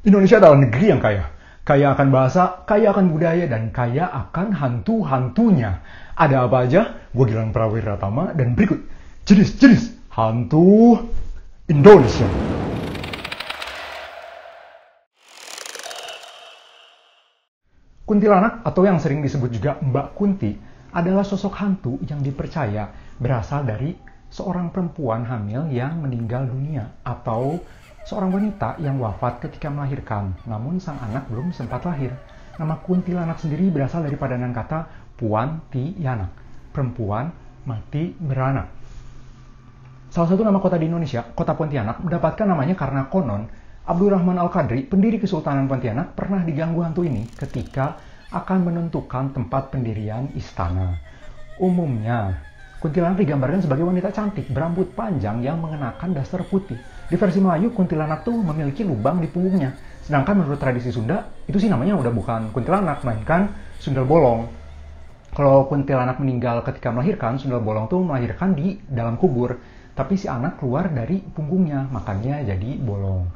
Indonesia adalah negeri yang kaya. Kaya akan bahasa, kaya akan budaya, dan kaya akan hantu-hantunya. Ada apa aja? Gue Gilang Prawirata dan berikut jenis-jenis hantu Indonesia. Kuntilanak atau yang sering disebut juga Mbak Kunti adalah sosok hantu yang dipercaya berasal dari seorang perempuan hamil yang meninggal dunia atau seorang wanita yang wafat ketika melahirkan, namun sang anak belum sempat lahir. Nama kuntilanak sendiri berasal dari padanan kata Puantianak, perempuan mati beranak. Salah satu nama kota di Indonesia, kota Pontianak, mendapatkan namanya karena konon Abdurrahman Al-Qadri, pendiri Kesultanan Pontianak, pernah diganggu hantu ini ketika akan menentukan tempat pendirian istana. Umumnya, kuntilanak digambarkan sebagai wanita cantik berambut panjang yang mengenakan daster putih. Di versi Melayu, kuntilanak tuh memiliki lubang di punggungnya. Sedangkan menurut tradisi Sunda, itu sih namanya udah bukan kuntilanak, melainkan sundel bolong. Kalau kuntilanak meninggal ketika melahirkan, sundel bolong tuh melahirkan di dalam kubur. Tapi si anak keluar dari punggungnya, makanya jadi bolong.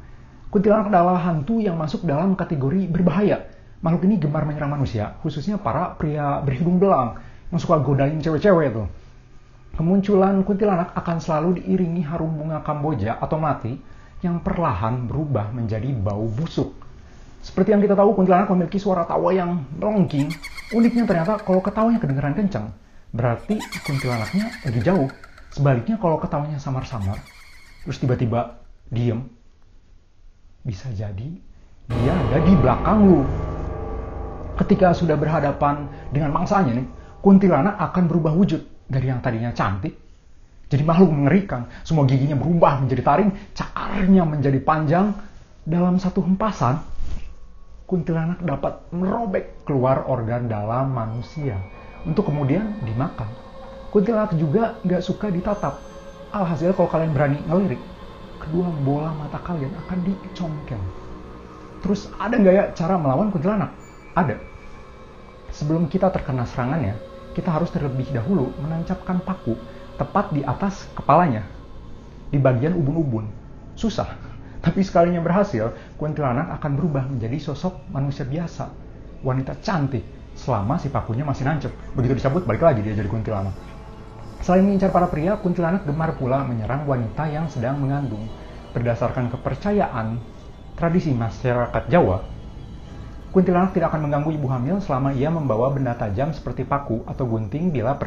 Kuntilanak adalah hantu yang masuk dalam kategori berbahaya. Makhluk ini gemar menyerang manusia, khususnya para pria berhidung belang yang suka godain cewek-cewek tuh. Kemunculan kuntilanak akan selalu diiringi harum bunga Kamboja atau melati yang perlahan berubah menjadi bau busuk. Seperti yang kita tahu, kuntilanak memiliki suara tawa yang melengking. Uniknya ternyata kalau ketawanya kedengeran kencang, berarti kuntilanaknya lagi jauh. Sebaliknya kalau ketawanya samar-samar, terus tiba-tiba diem, bisa jadi dia ada di belakang lu. Ketika sudah berhadapan dengan mangsanya nih, kuntilanak akan berubah wujud dari yang tadinya cantik jadi makhluk mengerikan. Semua giginya berubah menjadi taring, cakarnya menjadi panjang. Dalam satu hempasan, kuntilanak dapat merobek keluar organ dalam manusia untuk kemudian dimakan. Kuntilanak juga nggak suka ditatap. Alhasil kalau kalian berani ngelirik, kedua bola mata kalian akan dicongkel. Terus ada nggak ya cara melawan kuntilanak? Ada. Sebelum kita terkena serangannya, kita harus terlebih dahulu menancapkan paku tepat di atas kepalanya, di bagian ubun-ubun. Susah, tapi sekalinya berhasil, kuntilanak akan berubah menjadi sosok manusia biasa, wanita cantik, selama si pakunya masih nancep. Begitu dicabut, balik lagi dia jadi kuntilanak. Selain mengincar para pria, kuntilanak gemar pula menyerang wanita yang sedang mengandung. Berdasarkan kepercayaan tradisi masyarakat Jawa, kuntilanak tidak akan mengganggu ibu hamil selama ia membawa benda tajam seperti paku atau gunting bila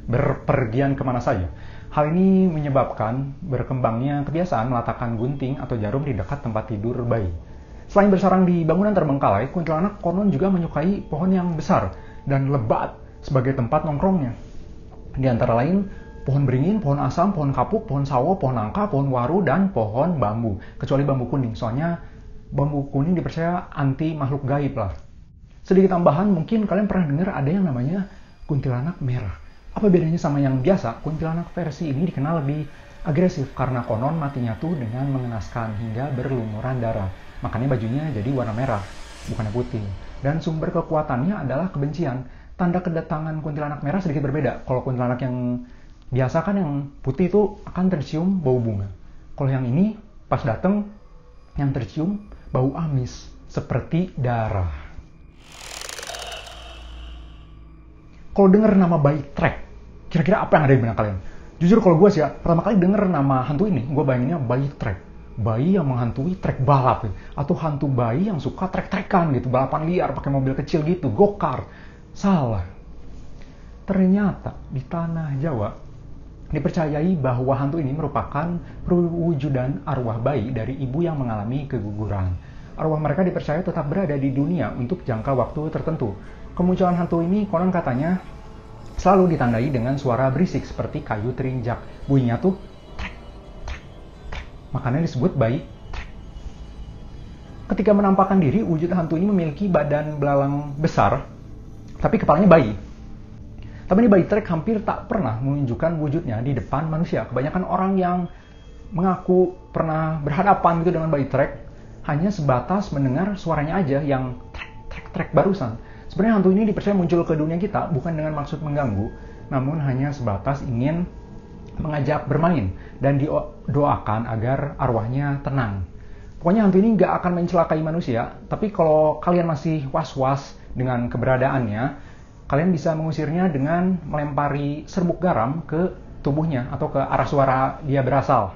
berpergian kemana saja. Hal ini menyebabkan berkembangnya kebiasaan meletakkan gunting atau jarum di dekat tempat tidur bayi. Selain bersarang di bangunan terbengkalai, kuntilanak konon juga menyukai pohon yang besar dan lebat sebagai tempat nongkrongnya. Di antara lain, pohon beringin, pohon asam, pohon kapuk, pohon sawo, pohon nangka, pohon waru, dan pohon bambu. Kecuali bambu kuning, soalnya bambu kuning dipercaya anti makhluk gaib lah. Sedikit tambahan, mungkin kalian pernah dengar ada yang namanya kuntilanak merah. Apa bedanya sama yang biasa? Kuntilanak versi ini dikenal lebih agresif karena konon matinya tuh dengan mengenaskan hingga berlumuran darah. Makanya bajunya jadi warna merah, bukannya putih. Dan sumber kekuatannya adalah kebencian. Tanda kedatangan kuntilanak merah sedikit berbeda. Kalau kuntilanak yang biasa kan yang putih itu akan tercium bau bunga. Kalau yang ini pas datang yang tercium bau amis seperti darah. Kalau denger nama bayi Trek, kira-kira apa yang ada di benak kalian? Jujur kalau gue sih ya, pertama kali denger nama hantu ini, gue bayanginnya bayi Trek. Bayi yang menghantui trek balap ya. Atau hantu bayi yang suka trek-trekan gitu, balapan liar pakai mobil kecil gitu, go-kart. Salah. Ternyata di tanah Jawa dipercayai bahwa hantu ini merupakan perwujudan arwah bayi dari ibu yang mengalami keguguran. Arwah mereka dipercaya tetap berada di dunia untuk jangka waktu tertentu. Kemunculan hantu ini konon katanya selalu ditandai dengan suara berisik seperti kayu terinjak. Bunyinya tuh trek, trek, trek. Makanya disebut bayi trek. Ketika menampakkan diri, wujud hantu ini memiliki badan belalang besar, tapi kepalanya bayi. Tapi ini bayi Trek hampir tak pernah menunjukkan wujudnya di depan manusia. Kebanyakan orang yang mengaku pernah berhadapan gitu dengan bayi Trek hanya sebatas mendengar suaranya aja yang trek, trek, trek barusan. Sebenarnya hantu ini dipercaya muncul ke dunia kita bukan dengan maksud mengganggu, namun hanya sebatas ingin mengajak bermain dan didoakan agar arwahnya tenang. Pokoknya hantu ini nggak akan mencelakai manusia, tapi kalau kalian masih was-was dengan keberadaannya, kalian bisa mengusirnya dengan melempari serbuk garam ke tubuhnya atau ke arah suara dia berasal.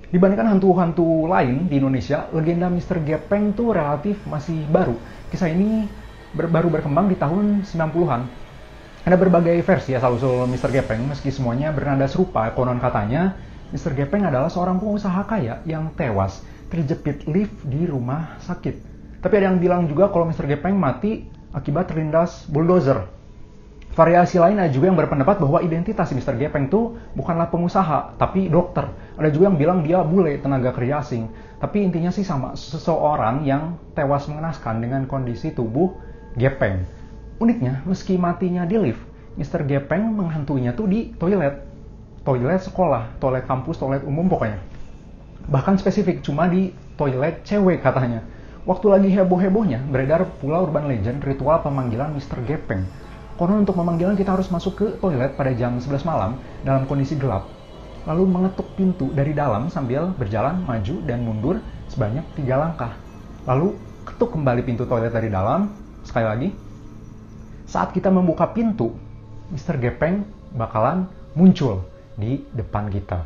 Dibandingkan hantu-hantu lain di Indonesia, legenda Mr. Gepeng tuh relatif masih baru. Kisah ini baru berkembang di tahun 90-an. Ada berbagai versi asal-usul Mr. Gepeng, meski semuanya bernada serupa. Konon katanya, Mr. Gepeng adalah seorang pengusaha kaya yang tewas terjepit lift di rumah sakit. Tapi ada yang bilang juga kalau Mr. Gepeng mati akibat terlindas bulldozer. Variasi lain ada juga yang berpendapat bahwa identitas Mr. Gepeng itu bukanlah pengusaha, tapi dokter. Ada juga yang bilang dia bule, tenaga kerja asing. Tapi intinya sih sama, seseorang yang tewas mengenaskan dengan kondisi tubuh gepeng. Uniknya, meski matinya di lift, Mr. Gepeng menghantuinya tuh di toilet. Toilet sekolah, toilet kampus, toilet umum pokoknya. Bahkan spesifik, cuma di toilet cewek katanya. Waktu lagi heboh-hebohnya, beredar pula urban legend ritual pemanggilan Mr. Gepeng. Konon untuk pemanggilan kita harus masuk ke toilet pada jam 11 malam dalam kondisi gelap. Lalu mengetuk pintu dari dalam sambil berjalan maju dan mundur sebanyak 3 langkah. Lalu ketuk kembali pintu toilet dari dalam, sekali lagi. Saat kita membuka pintu, Mr. Gepeng bakalan muncul di depan kita.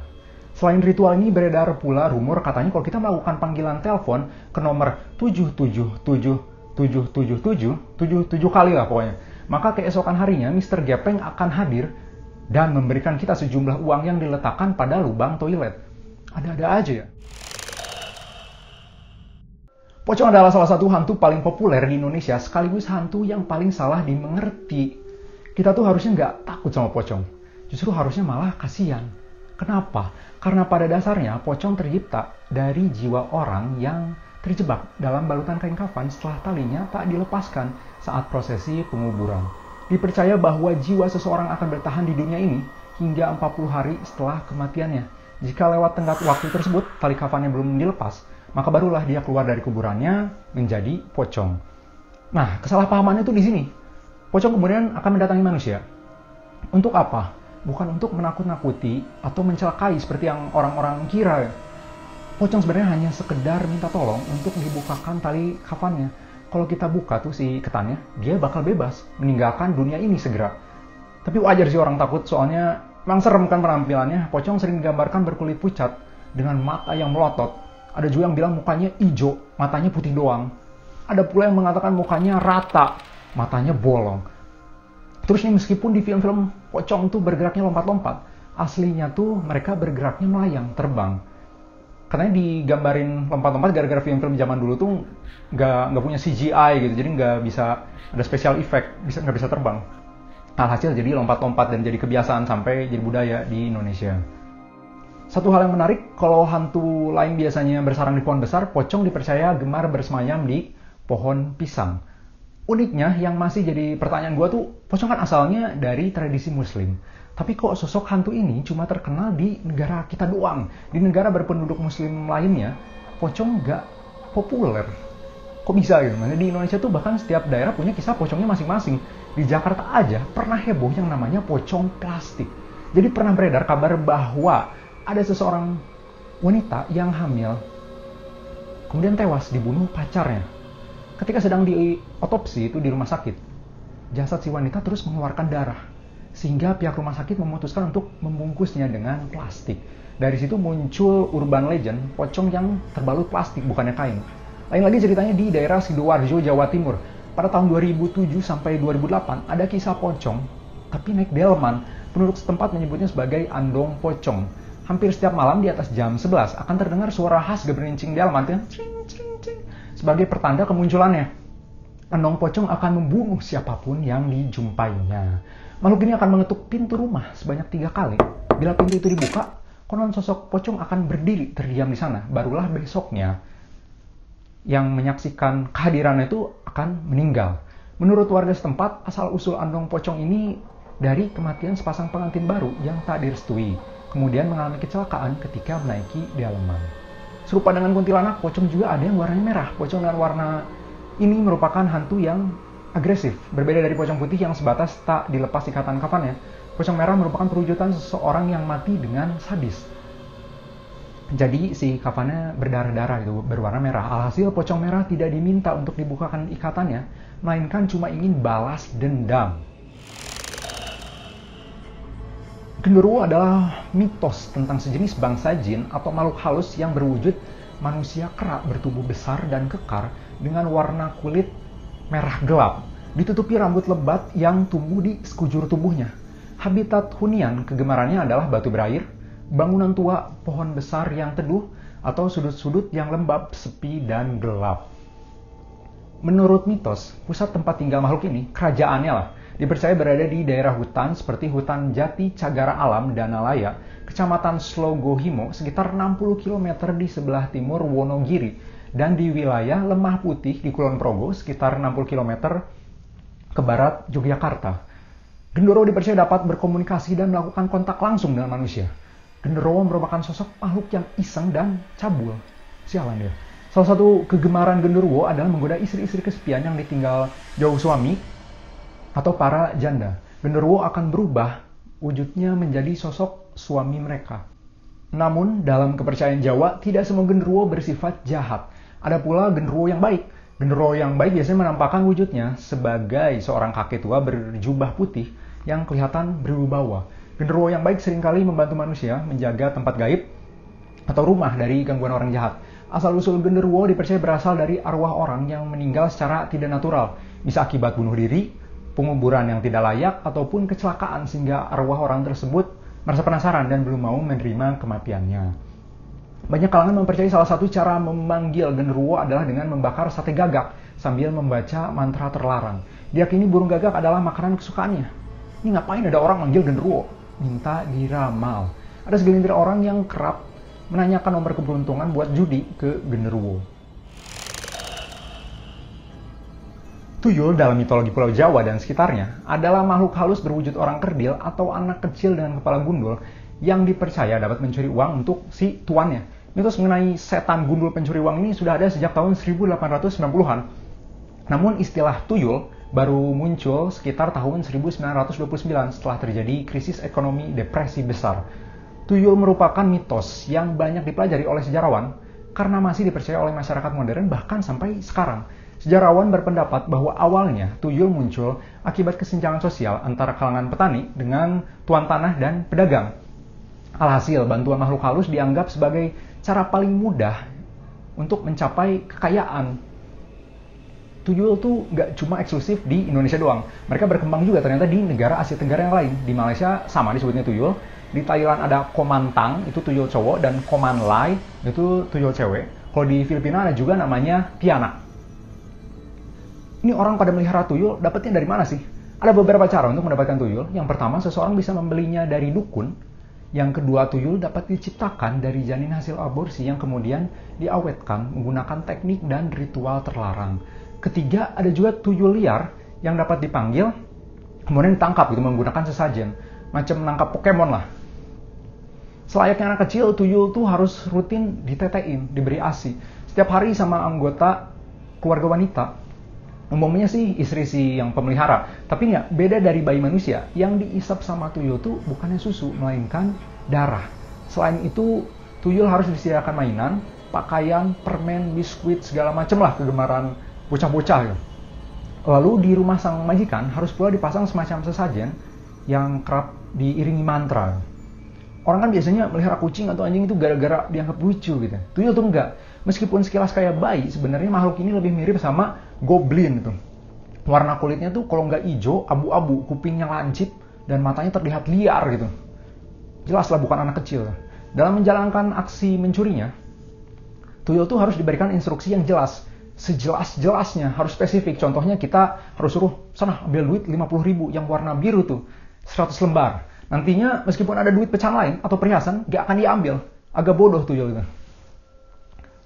Selain ritual ini beredar pula rumor katanya kalau kita melakukan panggilan telepon ke nomor 777 kali lah pokoknya. Maka keesokan harinya Mr. Gepeng akan hadir dan memberikan kita sejumlah uang yang diletakkan pada lubang toilet. Ada-ada aja ya. Pocong adalah salah satu hantu paling populer di Indonesia, sekaligus hantu yang paling salah dimengerti. Kita tuh harusnya nggak takut sama pocong. Justru harusnya malah kasihan. Kenapa? Karena pada dasarnya pocong tercipta dari jiwa orang yang terjebak dalam balutan kain kafan setelah talinya tak dilepaskan saat prosesi penguburan. Dipercaya bahwa jiwa seseorang akan bertahan di dunia ini hingga 40 hari setelah kematiannya. Jika lewat tenggat waktu tersebut, tali kafannya belum dilepas, maka barulah dia keluar dari kuburannya menjadi pocong. Nah, kesalahpahamannya tuh di sini. Pocong kemudian akan mendatangi manusia. Untuk apa? Bukan untuk menakut-nakuti atau mencelakai seperti yang orang-orang kira. Pocong sebenarnya hanya sekedar minta tolong untuk dibukakan tali kafannya. Kalau kita buka tuh si ketannya, dia bakal bebas meninggalkan dunia ini segera. Tapi wajar sih orang takut, soalnya memang serem kan penampilannya. Pocong sering digambarkan berkulit pucat dengan mata yang melotot. Ada juga yang bilang mukanya hijau, matanya putih doang. Ada pula yang mengatakan mukanya rata, matanya bolong. Terus nih, meskipun di film-film pocong tuh bergeraknya lompat-lompat, aslinya tuh mereka bergeraknya melayang, terbang. Katanya digambarin lompat-lompat gara-gara film-film zaman dulu tuh nggak punya CGI gitu, jadi nggak bisa ada special effect, nggak bisa terbang. Alhasil jadi lompat-lompat dan jadi kebiasaan sampai jadi budaya di Indonesia. Satu hal yang menarik, kalau hantu lain biasanya bersarang di pohon besar, pocong dipercaya gemar bersemayam di pohon pisang. Uniknya, yang masih jadi pertanyaan gue tuh, pocong kan asalnya dari tradisi muslim. Tapi kok sosok hantu ini cuma terkenal di negara kita doang? Di negara berpenduduk muslim lainnya, pocong nggak populer. Kok bisa gitu? Di Indonesia tuh bahkan setiap daerah punya kisah pocongnya masing-masing. Di Jakarta aja pernah heboh yang namanya pocong plastik. Jadi pernah beredar kabar bahwa ada seseorang wanita yang hamil, kemudian tewas dibunuh pacarnya. Ketika sedang diotopsi itu di rumah sakit, jasad si wanita terus mengeluarkan darah. Sehingga pihak rumah sakit memutuskan untuk membungkusnya dengan plastik. Dari situ muncul urban legend, pocong yang terbalut plastik, bukannya kain. Lain lagi ceritanya di daerah Sidoarjo, Jawa Timur. Pada tahun 2007 sampai 2008, ada kisah pocong, tapi naik delman. Penduduk setempat menyebutnya sebagai andong pocong. Hampir setiap malam di atas jam 11 akan terdengar suara khas geberincing delman, cing, cing, cing, sebagai pertanda kemunculannya. Andong pocong akan membunuh siapapun yang dijumpainya. Makhluk ini akan mengetuk pintu rumah sebanyak 3 kali. Bila pintu itu dibuka, konon sosok pocong akan berdiri terdiam di sana. Barulah besoknya yang menyaksikan kehadirannya itu akan meninggal. Menurut warga setempat, asal-usul andong pocong ini dari kematian sepasang pengantin baru yang tak direstui, kemudian mengalami kecelakaan ketika menaiki delman. Serupa dengan kuntilanak, pocong juga ada yang warnanya merah. Pocong dengan warna ini merupakan hantu yang agresif, berbeda dari pocong putih yang sebatas tak dilepas ikatan kafannya. Pocong merah merupakan perwujudan seseorang yang mati dengan sadis. Jadi si kafannya berdarah-darah gitu, berwarna merah. Alhasil pocong merah tidak diminta untuk dibukakan ikatannya, melainkan cuma ingin balas dendam. Genderuwo adalah mitos tentang sejenis bangsa jin atau makhluk halus yang berwujud manusia kera bertubuh besar dan kekar dengan warna kulit merah gelap, ditutupi rambut lebat yang tumbuh di sekujur tubuhnya. Habitat hunian kegemarannya adalah batu berair, bangunan tua, pohon besar yang teduh, atau sudut-sudut yang lembab, sepi, dan gelap. Menurut mitos, pusat tempat tinggal makhluk ini, kerajaannya lah, dipercaya berada di daerah hutan seperti hutan Jati Cagara Alam Danalaya, kecamatan Slogohimo, sekitar 60 km di sebelah timur Wonogiri, dan di wilayah Lemah Putih di Kulon Progo, sekitar 60 km ke barat Yogyakarta. Genderuwo dipercaya dapat berkomunikasi dan melakukan kontak langsung dengan manusia. Genderuwo merupakan sosok makhluk yang iseng dan cabul. Sialan dia. Salah satu kegemaran genderuwo adalah menggoda istri-istri kesepian yang ditinggal jauh suami atau para janda. Genderuwo akan berubah wujudnya menjadi sosok suami mereka. Namun, dalam kepercayaan Jawa, tidak semua genderuwo bersifat jahat. Ada pula genderuwo yang baik. Genderuwo yang baik biasanya menampakkan wujudnya sebagai seorang kakek tua berjubah putih yang kelihatan berwibawa. Genderuwo yang baik seringkali membantu manusia menjaga tempat gaib atau rumah dari gangguan orang jahat. Asal-usul genderuwo dipercaya berasal dari arwah orang yang meninggal secara tidak natural, bisa akibat bunuh diri, penguburan yang tidak layak, ataupun kecelakaan sehingga arwah orang tersebut merasa penasaran dan belum mau menerima kematiannya. Banyak kalangan mempercayai salah satu cara memanggil genderuwo adalah dengan membakar sate gagak sambil membaca mantra terlarang. Diyakini burung gagak adalah makanan kesukaannya. Ini ngapain ada orang manggil genderuwo? Minta diramal. Ada segelintir orang yang kerap menanyakan nomor keberuntungan buat judi ke genderuwo. Tuyul dalam mitologi Pulau Jawa dan sekitarnya adalah makhluk halus berwujud orang kerdil atau anak kecil dengan kepala gundul yang dipercaya dapat mencuri uang untuk si tuannya. Mitos mengenai setan gundul pencuri uang ini sudah ada sejak tahun 1890-an. Namun istilah tuyul baru muncul sekitar tahun 1929 setelah terjadi krisis ekonomi depresi besar. Tuyul merupakan mitos yang banyak dipelajari oleh sejarawan karena masih dipercaya oleh masyarakat modern bahkan sampai sekarang. Sejarawan berpendapat bahwa awalnya tuyul muncul akibat kesenjangan sosial antara kalangan petani dengan tuan tanah dan pedagang. Alhasil, bantuan makhluk halus dianggap sebagai cara paling mudah untuk mencapai kekayaan. Tuyul tuh nggak cuma eksklusif di Indonesia doang. Mereka berkembang juga ternyata di negara Asia Tenggara yang lain. Di Malaysia sama disebutnya tuyul. Di Thailand ada komantang, itu tuyul cowok, dan komanlai, itu tuyul cewek. Kalau di Filipina ada juga namanya pianak. Ini orang pada melihara tuyul, dapetnya dari mana sih? Ada beberapa cara untuk mendapatkan tuyul. Yang pertama, seseorang bisa membelinya dari dukun. Yang kedua, tuyul dapat diciptakan dari janin hasil aborsi yang kemudian diawetkan menggunakan teknik dan ritual terlarang. Ketiga, ada juga tuyul liar yang dapat dipanggil, kemudian ditangkap gitu menggunakan sesajen. Macam menangkap Pokemon lah. Selayaknya anak kecil, tuyul tuh harus rutin ditetein, diberi ASI. Setiap hari sama anggota keluarga wanita. Umumnya sih istri si yang pemelihara. Tapi nggak, beda dari bayi manusia. Yang diisap sama tuyul tuh bukannya susu, melainkan darah. Selain itu, tuyul harus disediakan mainan, pakaian, permen, biskuit, segala macam lah kegemaran bocah-bocah gitu. Lalu di rumah sang majikan harus pula dipasang semacam sesajen yang kerap diiringi mantra. Orang kan biasanya melihara kucing atau anjing itu gara-gara dianggap lucu gitu. Tuyul tuh enggak. Meskipun sekilas kayak bayi, sebenarnya makhluk ini lebih mirip sama goblin gitu. Warna kulitnya tuh kalau nggak hijau, abu-abu, kupingnya lancip, dan matanya terlihat liar gitu. Jelaslah bukan anak kecil. Dalam menjalankan aksi mencurinya, tuyul tuh harus diberikan instruksi yang jelas. Sejelas-jelasnya, harus spesifik. Contohnya kita harus suruh, sana ambil duit 50.000 yang warna biru tuh, 100 lembar. Nantinya meskipun ada duit pecahan lain atau perhiasan, gak akan diambil. Agak bodoh tuyul itu.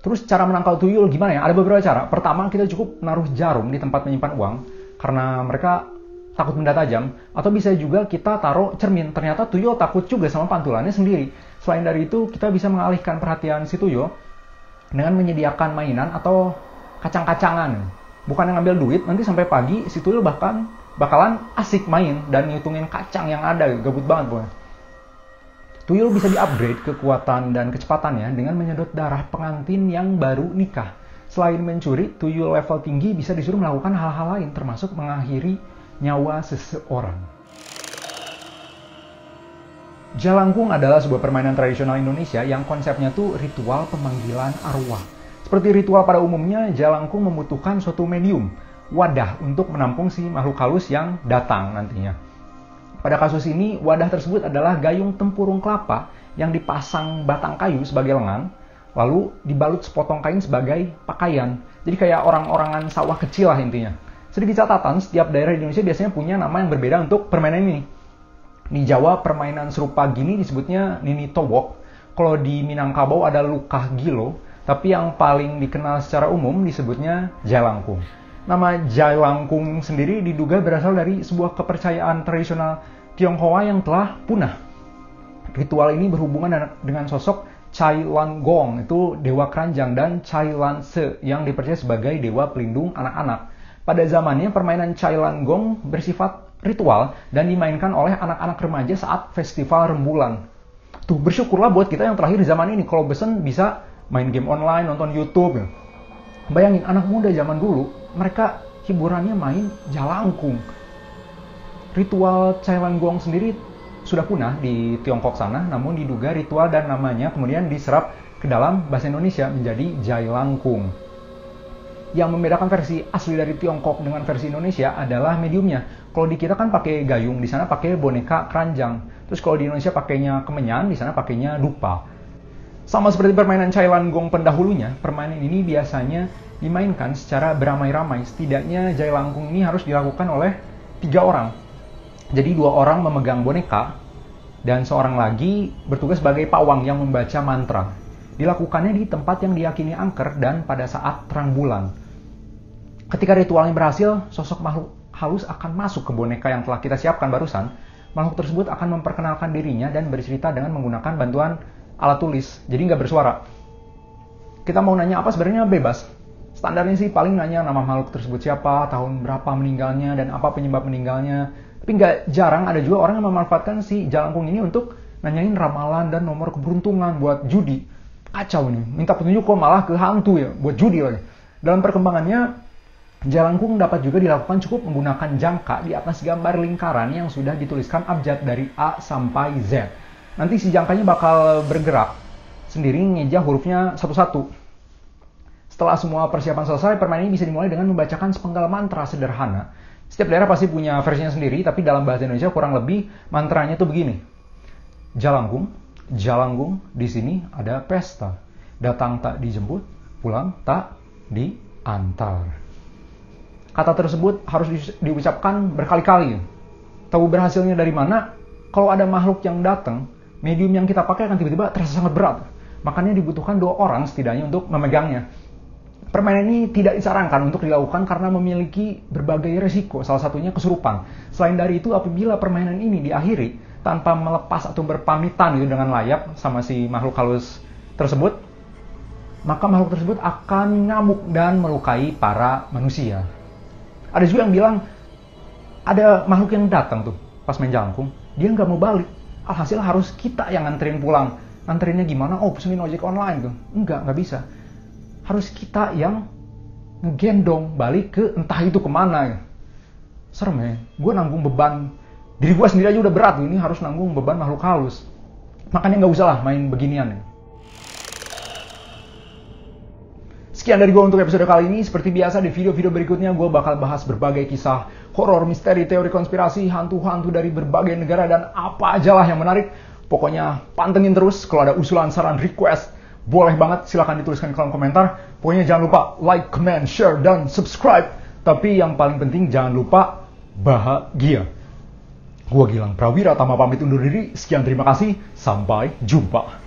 Terus cara menangkal tuyul gimana ya? Ada beberapa cara. Pertama, kita cukup naruh jarum di tempat menyimpan uang, karena mereka takut benda tajam. Atau bisa juga kita taruh cermin. Ternyata tuyul takut juga sama pantulannya sendiri. Selain dari itu, kita bisa mengalihkan perhatian si tuyul dengan menyediakan mainan atau kacang-kacangan. Bukan yang ngambil duit, nanti sampai pagi si tuyul bakalan asik main dan ngitungin kacang yang ada, gabut banget pokoknya. Tuyul bisa di-upgrade kekuatan dan kecepatannya dengan menyedot darah pengantin yang baru nikah. Selain mencuri, tuyul level tinggi bisa disuruh melakukan hal-hal lain, termasuk mengakhiri nyawa seseorang. Jalangkung adalah sebuah permainan tradisional Indonesia yang konsepnya tuh ritual pemanggilan arwah. Seperti ritual pada umumnya, jalangkung membutuhkan suatu medium, wadah untuk menampung si makhluk halus yang datang nantinya. Pada kasus ini, wadah tersebut adalah gayung tempurung kelapa yang dipasang batang kayu sebagai lengan, lalu dibalut sepotong kain sebagai pakaian. Jadi kayak orang-orangan sawah kecil lah intinya. Sedikit catatan, setiap daerah di Indonesia biasanya punya nama yang berbeda untuk permainan ini. Di Jawa, permainan serupa gini disebutnya Nini Towok. Kalau di Minangkabau ada Lukah Gilo, tapi yang paling dikenal secara umum disebutnya Jalangkung. Nama Jalangkung sendiri diduga berasal dari sebuah kepercayaan tradisional Tionghoa yang telah punah. Ritual ini berhubungan dengan sosok Cai Lan Gong, itu dewa keranjang, dan Cai Lan Se yang dipercaya sebagai dewa pelindung anak-anak. Pada zamannya, permainan Cai Lan Gong bersifat ritual dan dimainkan oleh anak-anak remaja saat festival rembulan. Tuh, bersyukurlah buat kita yang terlahir di zaman ini. Kalau bosan bisa main game online, nonton YouTube. Bayangin, anak muda zaman dulu, mereka hiburannya main jalangkung. Ritual Cai Lan Gong sendiri sudah punah di Tiongkok sana, namun diduga ritual dan namanya kemudian diserap ke dalam bahasa Indonesia menjadi Jailangkung. Yang membedakan versi asli dari Tiongkok dengan versi Indonesia adalah mediumnya. Kalau di kita kan pakai gayung, di sana pakai boneka keranjang. Terus kalau di Indonesia pakainya kemenyan, di sana pakainya dupa. Sama seperti permainan Cai Lan Gong pendahulunya, permainan ini biasanya dimainkan secara beramai-ramai. Setidaknya Jailangkung ini harus dilakukan oleh 3 orang. Jadi 2 orang memegang boneka, dan seorang lagi bertugas sebagai pawang yang membaca mantra. Dilakukannya di tempat yang diyakini angker dan pada saat terang bulan. Ketika ritualnya berhasil, sosok makhluk halus akan masuk ke boneka yang telah kita siapkan barusan. Makhluk tersebut akan memperkenalkan dirinya dan bercerita dengan menggunakan bantuan alat tulis, jadi nggak bersuara. Kita mau nanya apa sebenarnya bebas. Standarnya sih paling nanya nama makhluk tersebut siapa, tahun berapa meninggalnya, dan apa penyebab meninggalnya. Tapi nggak jarang ada juga orang yang memanfaatkan si Jalangkung ini untuk nanyain ramalan dan nomor keberuntungan buat judi. Kacau nih, minta petunjuk kok malah ke hantu ya, buat judi lagi. Dalam perkembangannya, Jalangkung dapat juga dilakukan cukup menggunakan jangka di atas gambar lingkaran yang sudah dituliskan abjad dari A sampai Z. Nanti si jangkanya bakal bergerak sendiri ngeja hurufnya satu-satu. Setelah semua persiapan selesai, permainan ini bisa dimulai dengan membacakan sepenggal mantra sederhana. Setiap daerah pasti punya versinya sendiri, tapi dalam bahasa Indonesia kurang lebih mantranya tuh begini. Jalangkung, Jalangkung, di sini ada pesta. Datang tak dijemput, pulang tak diantar. Kata tersebut harus diucapkan berkali-kali. Tahu berhasilnya dari mana? Kalau ada makhluk yang datang, medium yang kita pakai akan tiba-tiba terasa sangat berat. Makanya dibutuhkan 2 orang setidaknya untuk memegangnya. Permainan ini tidak disarankan untuk dilakukan karena memiliki berbagai resiko, salah satunya kesurupan. Selain dari itu, apabila permainan ini diakhiri tanpa melepas atau berpamitan gitu dengan layak sama si makhluk halus tersebut, maka makhluk tersebut akan ngamuk dan melukai para manusia. Ada juga yang bilang, ada makhluk yang datang tuh pas main Jalangkung, dia nggak mau balik. Alhasil harus kita yang nganterin pulang. Nganterinnya gimana? Oh, pesenin ojek online tuh. Nggak bisa. Harus kita yang ngegendong balik ke entah itu kemana. Serem ya, gue nanggung beban. Diri gue sendiri aja udah berat, ini harus nanggung beban makhluk halus. Makanya nggak usah lah main beginian. Sekian dari gue untuk episode kali ini. Seperti biasa di video-video berikutnya gue bakal bahas berbagai kisah horor, misteri, teori konspirasi, hantu-hantu dari berbagai negara, dan apa aja lah yang menarik. Pokoknya pantengin terus. Kalau ada usulan, saran, request, boleh banget silahkan dituliskan di kolom komentar. Pokoknya jangan lupa like, comment, share, dan subscribe. Tapi yang paling penting jangan lupa bahagia. Gue Gilang Prawira Tama pamit undur diri. Sekian, terima kasih. Sampai jumpa.